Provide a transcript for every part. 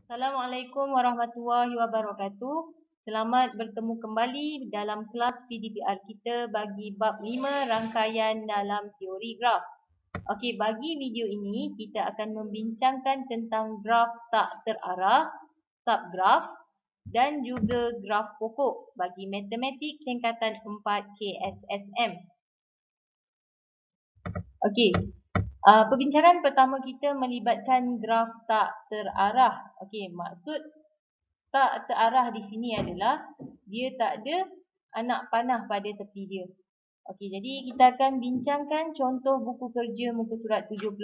Assalamualaikum warahmatullahi wabarakatuh. Selamat bertemu kembali dalam kelas PDPR kita bagi bab 5 rangkaian dalam teori graf. Okey, bagi video ini kita akan membincangkan tentang graf tak terarah, subgraf dan juga graf pokok bagi matematik tingkatan 4 KSSM. Okey. Perbincangan pertama kita melibatkan graf tak terarah. Okey, maksud tak terarah di sini adalah dia tak ada anak panah pada tepi dia. Okey, jadi kita akan bincangkan contoh buku kerja muka surat 72.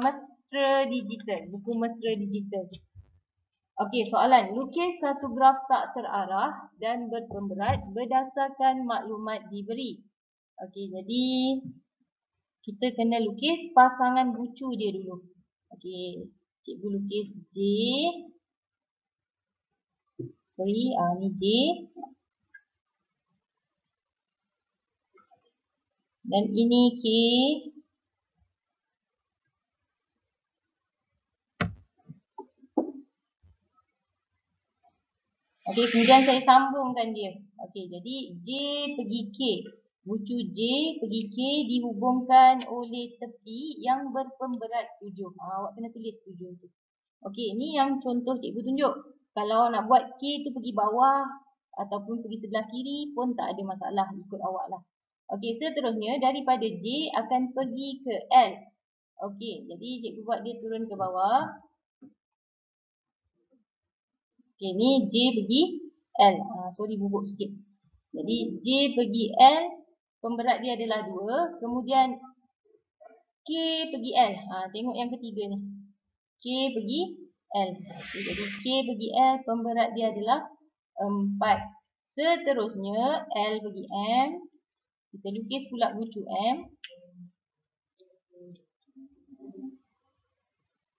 Mesra digital, buku mesra digital. Okey, soalan. Lukis satu graf tak terarah dan berpemberat berdasarkan maklumat diberi. Okey, jadi kita kena lukis pasangan bucu dia dulu. Okey, cikgu lukis J. Ni J. Dan ini K. Okey, kemudian saya sambungkan dia. Okey, jadi J pergi K. Bucu J pergi K dihubungkan oleh tepi yang berpemberat 7. Awak kena tulis 7 tu. Okey, ni yang contoh cikgu tunjuk. Kalau nak buat K tu pergi bawah ataupun pergi sebelah kiri pun tak ada masalah, ikut awak lah. Okey, seterusnya daripada J akan pergi ke L. Okey, jadi cikgu buat dia turun ke bawah. Okey, ni J pergi L. Sorry, bubuk sikit. Jadi J pergi L, pemberat dia adalah 2. Kemudian K pergi L. Tengok yang ketiga ni. K pergi L. Okay, jadi K pergi L, pemberat dia adalah 4. Seterusnya L pergi M. Kita lukis pula bucu M.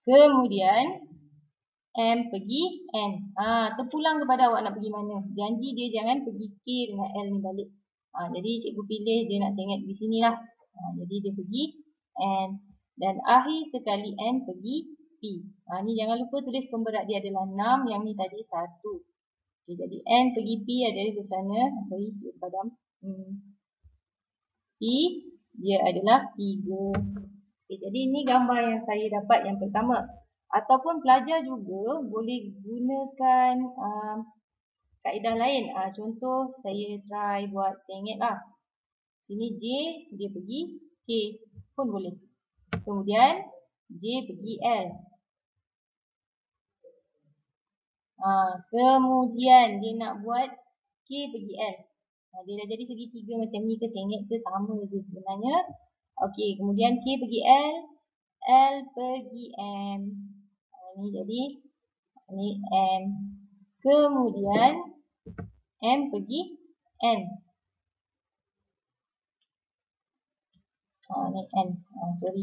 Kemudian M pergi N. Terpulang kepada awak nak pergi mana. Janji dia jangan pergi K dengan L ni balik. Jadi cikgu pilih dia nak sengit di sini lah. Jadi dia pergi N. Dan akhir sekali N pergi P. Ni jangan lupa tulis pemberat dia adalah 6. Yang ni tadi 1. Okay, jadi N pergi P ada di sana. Sorry, dia padam. P dia adalah 3. Okay, jadi ini gambar yang saya dapat yang pertama. Ataupun pelajar juga boleh gunakan kaedah lain. Contoh saya try buat sengit lah. Sini J dia pergi K pun boleh. Kemudian J pergi L. Kemudian dia nak buat K pergi L. Dia dah jadi segitiga macam ni ke sengit ke sama je sebenarnya. Okey, kemudian K pergi L. L pergi M. Ni jadi ni M. Kemudian M pergi N. Ni N. Sorry.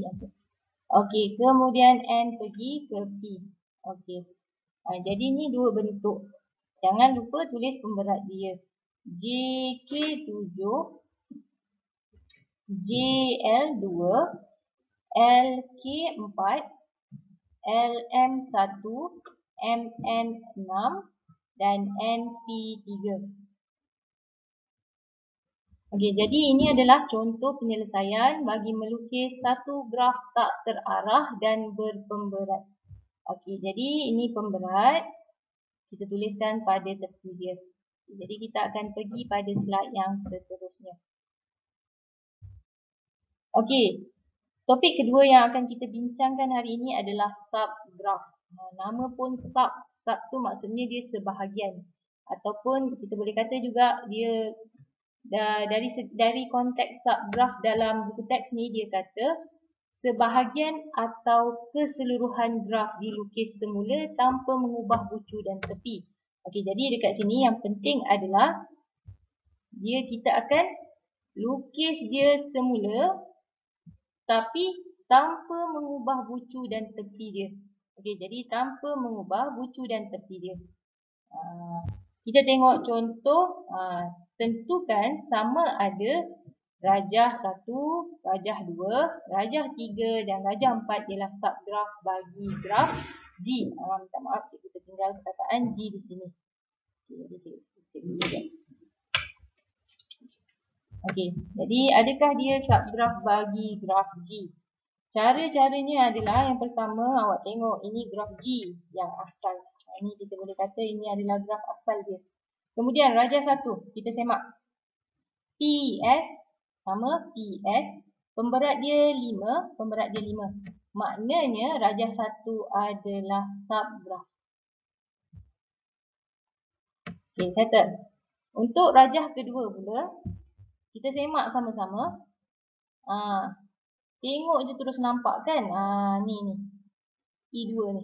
Okey, kemudian N pergi ke P. Okey. Jadi ni dua bentuk. Jangan lupa tulis pemberat dia. JK7, JL2, LK4, LM1, MN6 dan NP3. Okey, jadi ini adalah contoh penyelesaian bagi melukis satu graf tak terarah dan berpemberat. Okey, jadi ini pemberat. Kita tuliskan pada tepi dia. Jadi kita akan pergi pada slide yang seterusnya. Okey, topik kedua yang akan kita bincangkan hari ini adalah subgraf. Nama pun sub tu maksudnya dia sebahagian. Ataupun kita boleh kata juga dia dari konteks subgraf dalam buku teks ni dia kata sebahagian atau keseluruhan graf dilukis semula tanpa mengubah bucu dan tepi. Okey, jadi dekat sini yang penting adalah kita akan lukis dia semula tapi tanpa mengubah bucu dan tepi dia. Okey, jadi tanpa mengubah bucu dan tepi dia. Kita tengok contoh, tentukan sama ada Rajah 1, rajah 2, rajah 3 dan rajah 4 ialah subgraf bagi graf G. Minta maaf, cikgu tertinggal perkataan G di sini. Okey, jadi adakah dia subgraf bagi graf G? Cara-caranya adalah yang pertama awak tengok ini graf G yang asal. Ini kita boleh kata ini adalah graf asal dia. Kemudian rajah 1, kita semak. PS sama PS, pemberat dia 5, pemberat dia 5. Maknanya rajah 1 adalah subgraf. Okey, settle. Untuk rajah kedua pula, kita semak sama-sama. Tengok je terus nampak kan? Ni. I2 ni.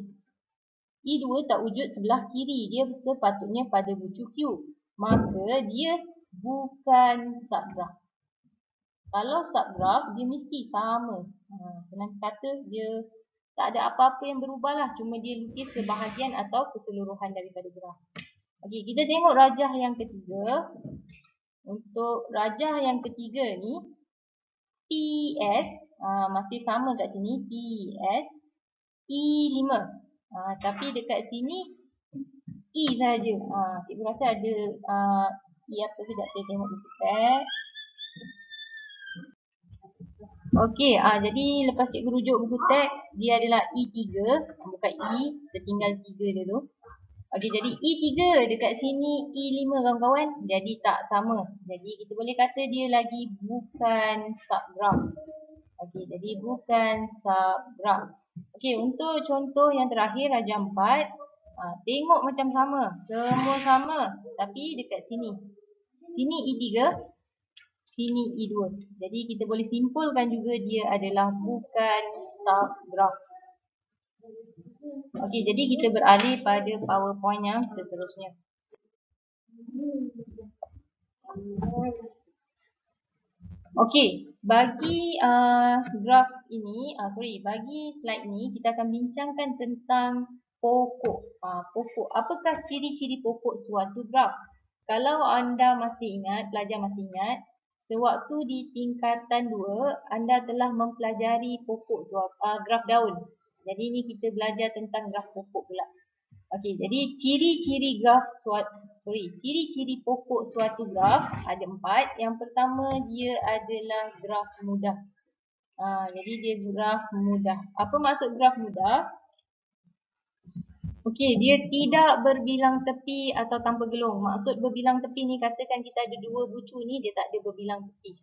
I2 tak wujud sebelah kiri. Dia sepatutnya pada bucu Q. Maka dia bukan subgraf. Kalau subgraf, dia mesti sama. Senang kata, dia tak ada apa-apa yang berubah lah. Cuma dia lukis sebahagian atau keseluruhan daripada graf. Okey, kita tengok rajah yang ketiga. Untuk rajah yang ketiga ni, PS, masih sama kat sini, PS, I5. Tapi dekat sini, I sahaja. Cikgu rasa ada I apa sekejap saya tengok buku teks. Okey, jadi lepas cikgu rujuk buku teks, dia adalah I3, bukan I, tertinggal 3 dia tu. Okey, jadi I3 dekat sini I5 kawan-kawan, jadi tak sama. Jadi kita boleh kata dia lagi bukan subgraf. Okey, jadi bukan subgraf. Okey, untuk contoh yang terakhir rajah 4, tengok macam sama, semua sama, tapi dekat sini. Sini I3, sini I2. Jadi kita boleh simpulkan juga dia adalah bukan subgraf. Okey, jadi kita beralih pada PowerPoint yang seterusnya. Okey, bagi graf ini, bagi slide ini kita akan bincangkan tentang pokok. Pokok. Apakah ciri-ciri pokok suatu graf? Kalau anda masih ingat, pelajar masih ingat, sewaktu di tingkatan 2, anda telah mempelajari pokok graf daun. Jadi ini kita belajar tentang graf pokok pula. Okey, jadi ciri-ciri pokok suatu graf ada 4. Yang pertama dia adalah graf mudah. Jadi dia graf mudah. Apa maksud graf mudah? Okey, dia tidak berbilang tepi atau tanpa gelung. Maksud berbilang tepi ni, katakan kita ada 2 bucu ni, dia tak ada berbilang tepi.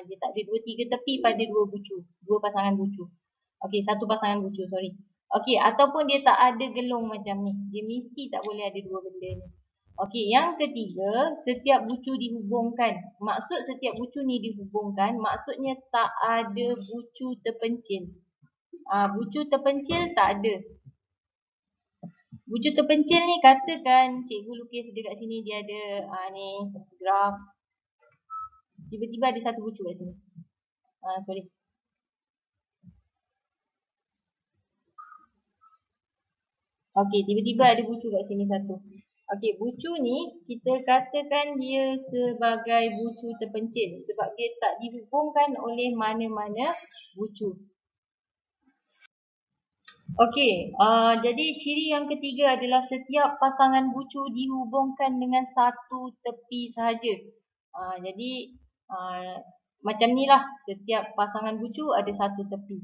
Dia tak ada 2-3 tepi pada 2 bucu. 2 pasangan bucu. Okey, 1 pasangan bucu, sorry. Okey, ataupun dia tak ada gelung macam ni. Dia mesti tak boleh ada 2 benda ni. Okey, yang ketiga, setiap bucu dihubungkan. Maksud setiap bucu ni dihubungkan, maksudnya tak ada bucu terpencil. Bucu terpencil tak ada. Bucu terpencil ni katakan cikgu lukis dekat sini dia ada ni graf. Tiba-tiba ada satu bucu kat sini. Sorry. Okey, tiba-tiba ada bucu kat sini satu. Okey, bucu ni kita katakan dia sebagai bucu terpencil sebab dia tak dihubungkan oleh mana-mana bucu. Okey, jadi ciri yang ketiga adalah setiap pasangan bucu dihubungkan dengan satu tepi sahaja. Jadi macam ni lah, setiap pasangan bucu ada satu tepi.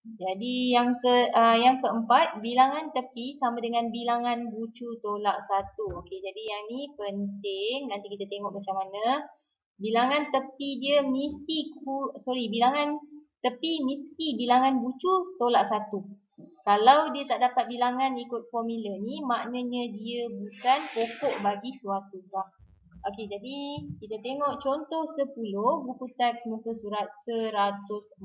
Jadi yang keempat, bilangan tepi sama dengan bilangan bucu tolak 1. Okey, jadi yang ni penting, nanti kita tengok macam mana. Bilangan tepi dia bilangan tepi mesti bilangan bucu tolak 1. Kalau dia tak dapat bilangan ikut formula ni, maknanya dia bukan pokok bagi suatu graf. Okey, jadi kita tengok contoh 10 buku teks muka surat 140.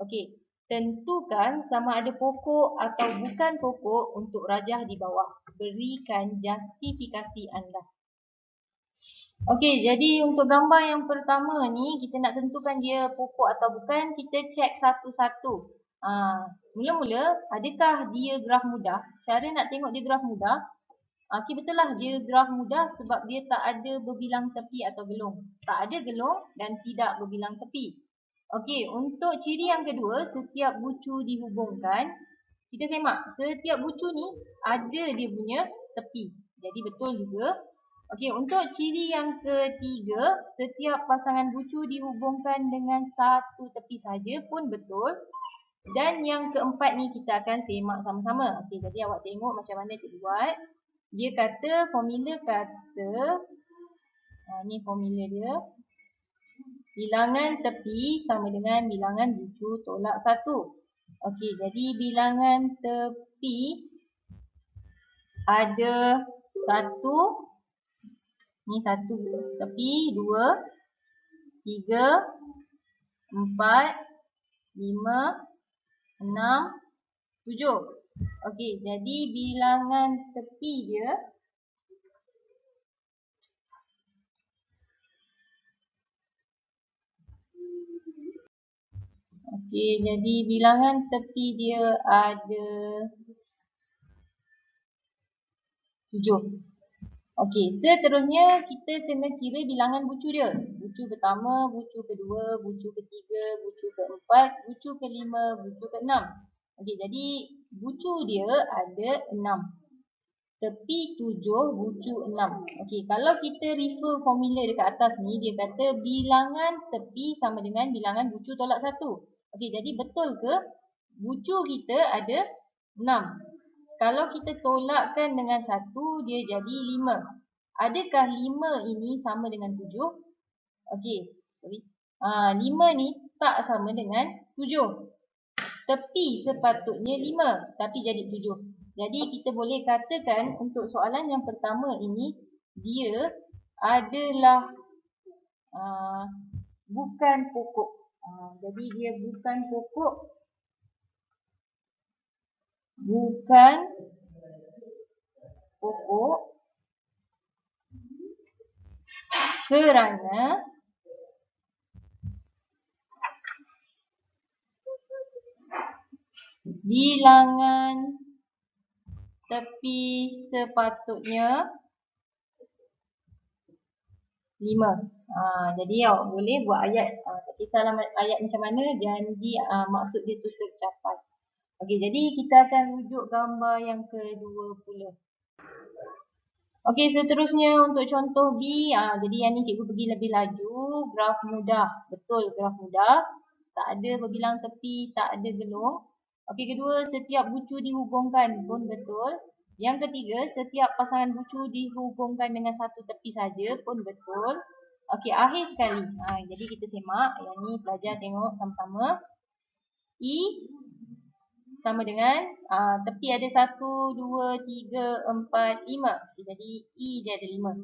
Okey, tentukan sama ada pokok atau bukan pokok untuk rajah di bawah. Berikan justifikasi anda. Okey, jadi untuk gambar yang pertama ni, kita nak tentukan dia pokok atau bukan, kita cek satu-satu. Mula-mula, adakah dia graf mudah? Cara nak tengok dia graf mudah, Okey, betul lah dia graf mudah sebab dia tak ada berbilang tepi atau gelung. Tak ada gelung dan tidak berbilang tepi. Okey, untuk ciri yang kedua, setiap bucu dihubungkan. Kita semak, setiap bucu ni ada dia punya tepi. Jadi betul juga. Okey, untuk ciri yang ketiga, setiap pasangan bucu dihubungkan dengan satu tepi saja pun betul. Dan yang keempat ni kita akan semak sama-sama. Okey, jadi awak tengok macam mana cikgu buat. Dia kata, formula kata, ni formula dia. Bilangan tepi sama dengan bilangan bucu tolak 1. Okey, jadi bilangan tepi ada 1. Ni 1 tepi, 2, 3, 4, 5, 6, 7. Okey, jadi bilangan tepi dia jadi bilangan tepi dia ada 7. Okey, seterusnya kita kena kira bilangan bucu dia. Bucu pertama, bucu kedua, bucu ketiga, bucu keempat, bucu kelima, bucu keenam. Okey, jadi bucu dia ada 6. Tepi 7, bucu 6. Okey, kalau kita refer formula dekat atas ni, dia kata bilangan tepi sama dengan bilangan bucu tolak 1. Okey, jadi betul ke bucu kita ada 6? Kalau kita tolakkan dengan 1, dia jadi 5. Adakah 5 ini sama dengan 7? Okey, sorry. 5 ni tak sama dengan 7. Tepi sepatutnya 5, tapi jadi 7. Jadi kita boleh katakan untuk soalan yang pertama ini, dia adalah bukan pokok. Jadi dia bukan pokok. Bukan pokok kerana bilangan tepi sepatutnya 5. Jadi awak boleh buat ayat. Tak kisahlah ayat macam mana, janji maksud dia tu tercapai. Okey, jadi kita akan rujuk gambar yang kedua pula. Okey, seterusnya untuk contoh B. Jadi yang ni cikgu pergi lebih laju. Graf mudah. Betul, graf mudah. Tak ada berbilang tepi, tak ada gelung. Okey, kedua, setiap bucu dihubungkan pun betul. Yang ketiga, setiap pasangan bucu dihubungkan dengan satu tepi saja pun betul. Okey, akhir sekali. Jadi kita semak. Yang ni pelajar tengok sama-sama. E sama dengan tepi ada 1, 2, 3, 4, 5. Okay, jadi E dia ada 5.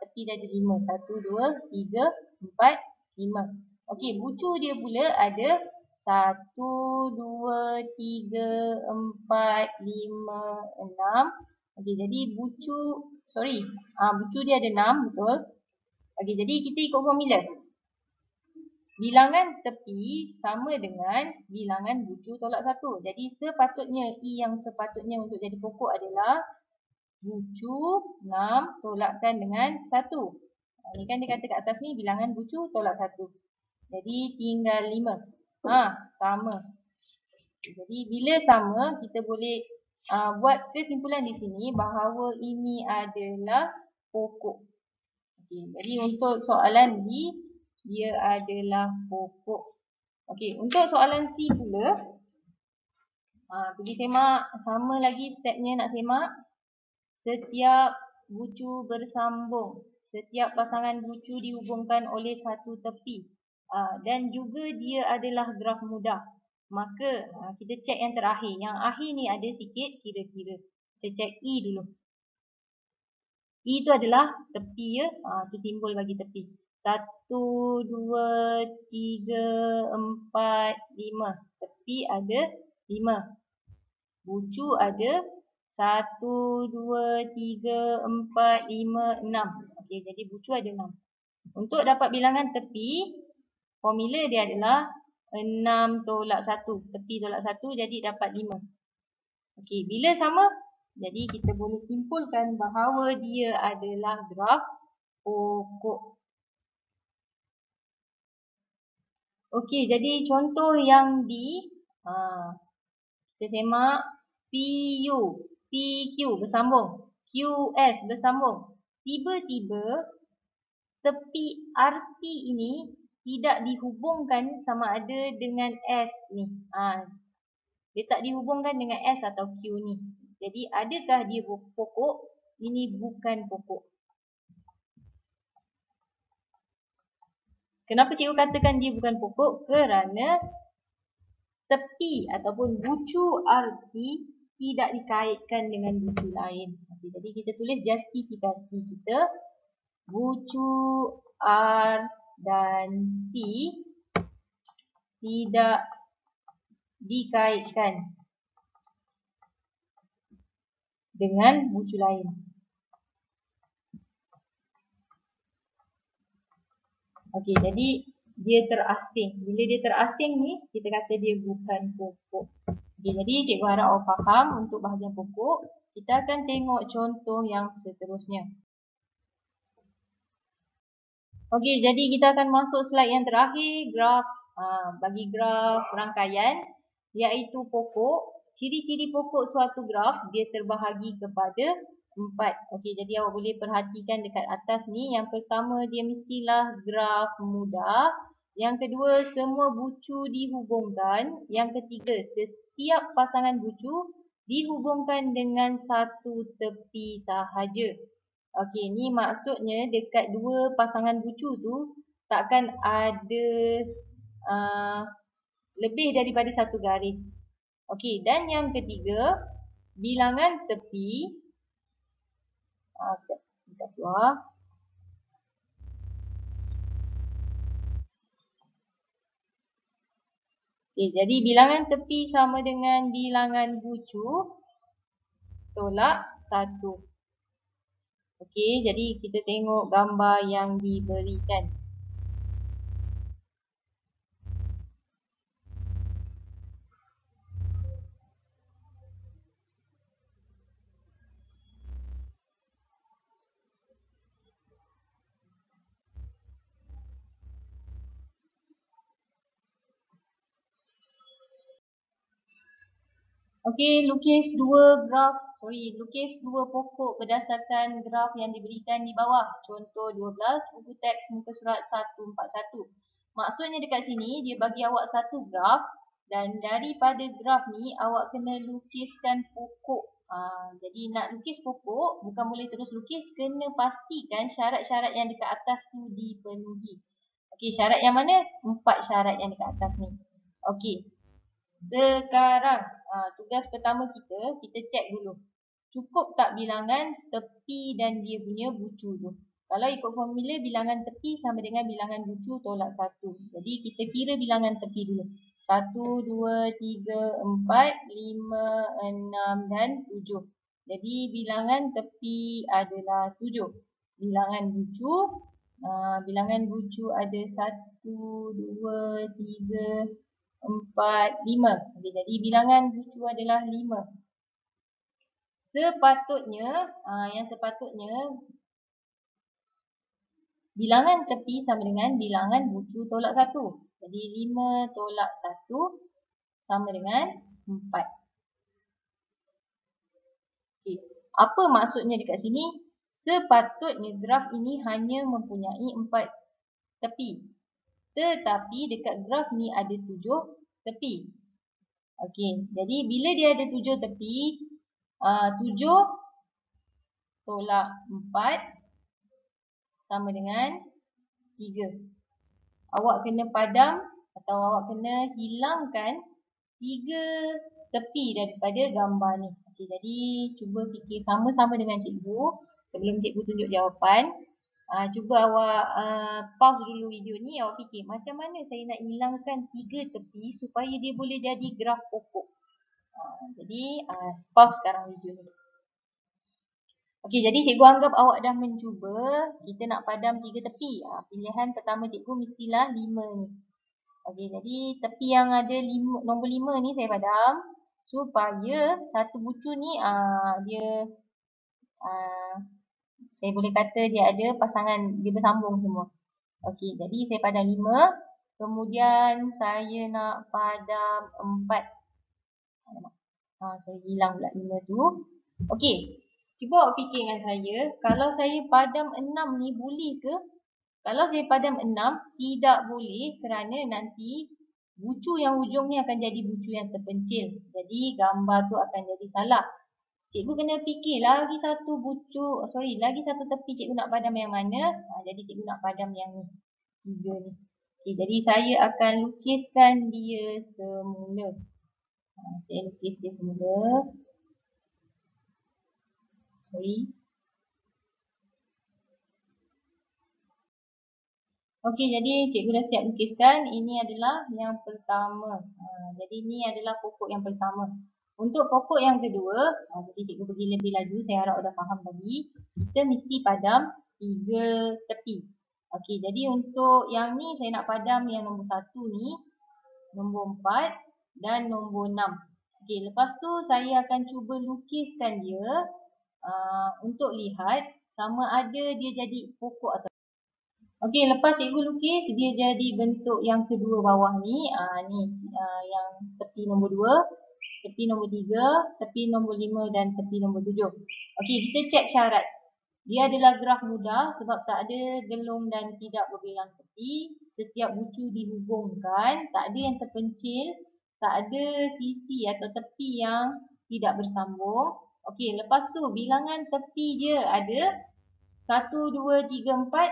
Tepi dia ada 5. 1, 2, 3, 4, 5. Okey, bucu dia pula ada 1, 2, 3, 4, 5, 6. Okey, jadi bucu dia ada 6, betul. Okey, jadi kita ikut formula. Bilangan tepi sama dengan bilangan bucu tolak 1. Jadi sepatutnya E yang sepatutnya untuk jadi pokok adalah bucu 6 tolakkan dengan 1. Ini kan dia kata kat atas ni bilangan bucu tolak 1. Jadi tinggal 5. Sama. Jadi bila sama, kita boleh buat kesimpulan di sini bahawa ini adalah pokok. Okay, jadi untuk soalan B, dia adalah pokok. Okey, untuk soalan C pula, pergi semak sama lagi stepnya nak semak. Setiap bucu bersambung, setiap pasangan bucu dihubungkan oleh satu tepi dan juga dia adalah graf mudah. Maka kita cek yang terakhir. Yang akhir ni ada sikit kira-kira. Kita cek E dulu. E tu adalah tepi ya. Tu simbol bagi tepi. 1, 2, 3, 4, 5. Tepi ada 5. Bucu ada 1, 2, 3, 4, 5, 6. Okey, jadi bucu ada 6. Untuk dapat bilangan tepi, formula dia adalah 6 tolak 1. Tepi tolak 1 jadi dapat 5. Okey, bila sama? Jadi kita boleh simpulkan bahawa dia adalah graf pokok. Okey, jadi contoh yang kita semak PU, PQ bersambung, QS bersambung. Tiba-tiba tepi RT ini tidak dihubungkan sama ada dengan S ni. Dia tak dihubungkan dengan S atau Q ni. Jadi adakah dia pokok? Ini bukan pokok. Kenapa cikgu katakan dia bukan pokok? Kerana tepi ataupun bucu RT tidak dikaitkan dengan bucu lain. Okay, jadi kita tulis justifikasi kita. Bucu R dan T tidak dikaitkan dengan bucu lain. Okey, jadi dia terasing. Bila dia terasing ni, kita kata dia bukan pokok. Okey, jadi cikgu harap awak faham untuk bahagian pokok. Kita akan tengok contoh yang seterusnya. Okey, jadi kita akan masuk slide yang terakhir, graf. Bagi graf rangkaian, iaitu pokok. Ciri-ciri pokok suatu graf, dia terbahagi kepada 4. Okey, jadi awak boleh perhatikan dekat atas ni. Yang pertama, dia mestilah graf mudah. Yang kedua, semua bucu dihubungkan. Yang ketiga, setiap pasangan bucu dihubungkan dengan satu tepi sahaja. Okey, ni maksudnya dekat dua pasangan bucu tu takkan ada lebih daripada satu garis. Okey, dan yang ketiga, bilangan tepi kita keluar. Okey, jadi bilangan tepi sama dengan bilangan bucu tolak 1. Okey, jadi kita tengok gambar yang diberikan. Okey, lukis dua pokok berdasarkan graf yang diberikan di bawah. Contoh 12, buku teks muka surat 141. Maksudnya dekat sini, dia bagi awak satu graf dan daripada graf ni, awak kena lukiskan pokok. Jadi nak lukis pokok, bukan boleh terus lukis, kena pastikan syarat-syarat yang dekat atas tu dipenuhi. Okey, syarat yang mana? 4 syarat yang dekat atas ni. Okey. Sekarang, tugas pertama kita cek dulu. Cukup tak bilangan tepi dan dia punya bucu tu? Kalau ikut formula, bilangan tepi sama dengan bilangan bucu tolak 1. Jadi kita kira bilangan tepi dulu. 1, 2, 3, 4, 5, 6 dan 7. Jadi bilangan tepi adalah 7. Bilangan bucu ada 1, 2, 3, 4, 5. Okay, jadi bilangan bucu adalah 5. Sepatutnya bilangan tepi sama dengan bilangan bucu tolak 1. Jadi 5 tolak 1 sama dengan 4. Okay. Apa maksudnya dekat sini? Sepatutnya graf ini hanya mempunyai 4 tepi. Tetapi dekat graf ni ada 7 tepi. Okey, jadi bila dia ada 7 tepi, 7 tolak 4 sama dengan 3. Awak kena padam atau awak kena hilangkan 3 tepi daripada gambar ni. Okey, jadi cuba fikir sama-sama dengan cikgu sebelum cikgu tunjuk jawapan. Cuba awak pause dulu video ni, awak fikir macam mana saya nak hilangkan 3 tepi supaya dia boleh jadi graf pokok. Jadi pause sekarang video ni. Okey, jadi cikgu anggap awak dah mencuba. Kita nak padam 3 tepi. Pilihan pertama cikgu mestilah 5 ni. Okey, jadi tepi yang ada nombor 5 ni saya padam supaya satu bucu ni dia saya boleh kata dia ada pasangan, dia bersambung semua. Okey, jadi saya padam 5. Kemudian saya nak padam 4. Saya hilang pula 5 tu. Okey, cuba awak fikir dengan saya, kalau saya padam 6 ni boleh ke? Kalau saya padam 6, tidak boleh kerana nanti bucu yang hujung ni akan jadi bucu yang terpencil. Jadi gambar tu akan jadi salah. Cikgu kena fikir lagi satu lagi satu tepi cikgu nak padam yang mana. Jadi cikgu nak padam yang ni, 3 ni. Okay, jadi saya akan lukiskan dia semula. Saya lukis dia semula. Okey, jadi cikgu dah siap lukiskan. Ini adalah yang pertama. Jadi ini adalah pokok yang pertama. Untuk pokok yang kedua, jadi cikgu pergi lebih laju. Saya harap dah faham tadi. Kita mesti padam 3 tepi. Okey, jadi untuk yang ni saya nak padam yang nombor 1 ni, nombor 4 dan nombor 6. Okey, lepas tu saya akan cuba lukiskan dia untuk lihat sama ada dia jadi pokok atau. Okey, lepas cikgu lukis, dia jadi bentuk yang kedua bawah ni. Yang tepi nombor 2, tepi nombor 3, tepi nombor 5 dan tepi nombor 7. Okey, kita cek syarat. Dia adalah graf mudah sebab tak ada gelung dan tidak berbilang tepi. Setiap bucu dihubungkan, tak ada yang terpencil, tak ada sisi atau tepi yang tidak bersambung. Okey, lepas tu bilangan tepi dia ada 1, 2, 3, 4.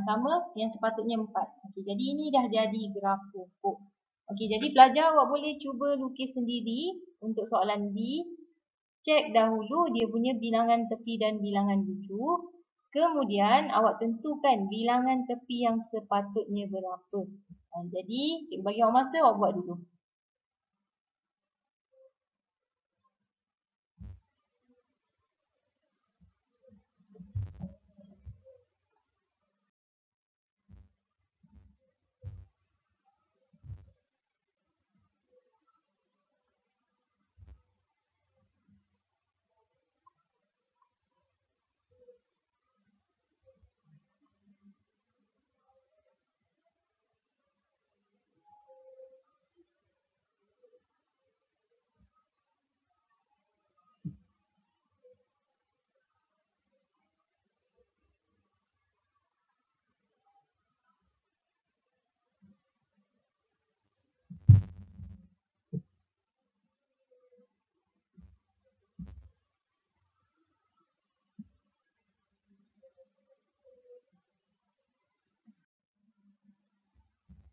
Sama yang sepatutnya 4. Okey, jadi ini dah jadi graf pokok. Okey, jadi pelajar awak boleh cuba lukis sendiri untuk soalan B. Cek dahulu dia punya bilangan tepi dan bilangan bucu. Kemudian awak tentukan bilangan tepi yang sepatutnya berapa. Jadi cikgu bagi awak masa, awak buat dulu.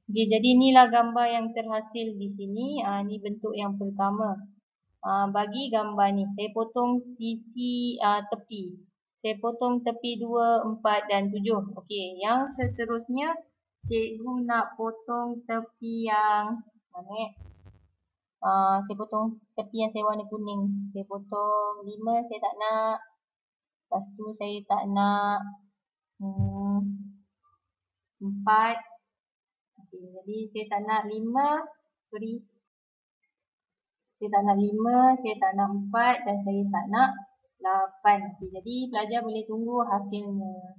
Okay, jadi inilah gambar yang terhasil di sini. Ini bentuk yang pertama. Bagi gambar ni, saya potong sisi tepi. Saya potong tepi 2, 4 dan 7. Okey, yang seterusnya cikgu nak potong tepi yang mana? Saya potong tepi yang saya warna kuning. Saya potong 5, saya tak nak. Lepas tu saya tak nak 4. Okay, jadi saya tak nak 5. Saya tak nak 5, saya tak nak 4 dan saya tak nak 8. Okay, jadi pelajar boleh tunggu hasilnya.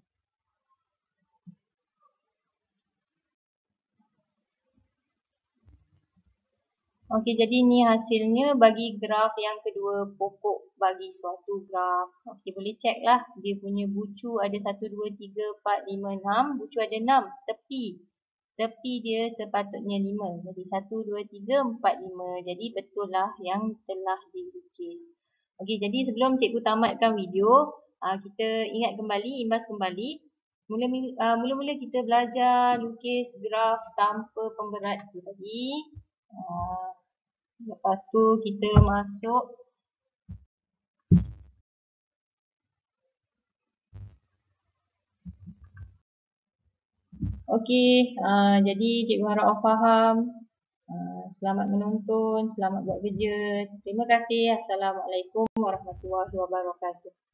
Okey, jadi ni hasilnya bagi graf yang kedua pokok bagi suatu graf. Okey, boleh cek lah. Dia punya bucu ada 1, 2, 3, 4, 5, 6. Bucu ada 6. Tepi dia sepatutnya 5. Jadi 1, 2, 3, 4, 5. Jadi betul lah yang telah dilukis. Okey, jadi sebelum cikgu tamatkan video, kita ingat kembali, imbas kembali. Mula-mula kita belajar lukis graf tanpa pemberat tu tadi. Lepas tu kita masuk. Okey, jadi cikgu harap awak faham. Selamat menonton, selamat buat kerja. Terima kasih. Assalamualaikum warahmatullahi wabarakatuh.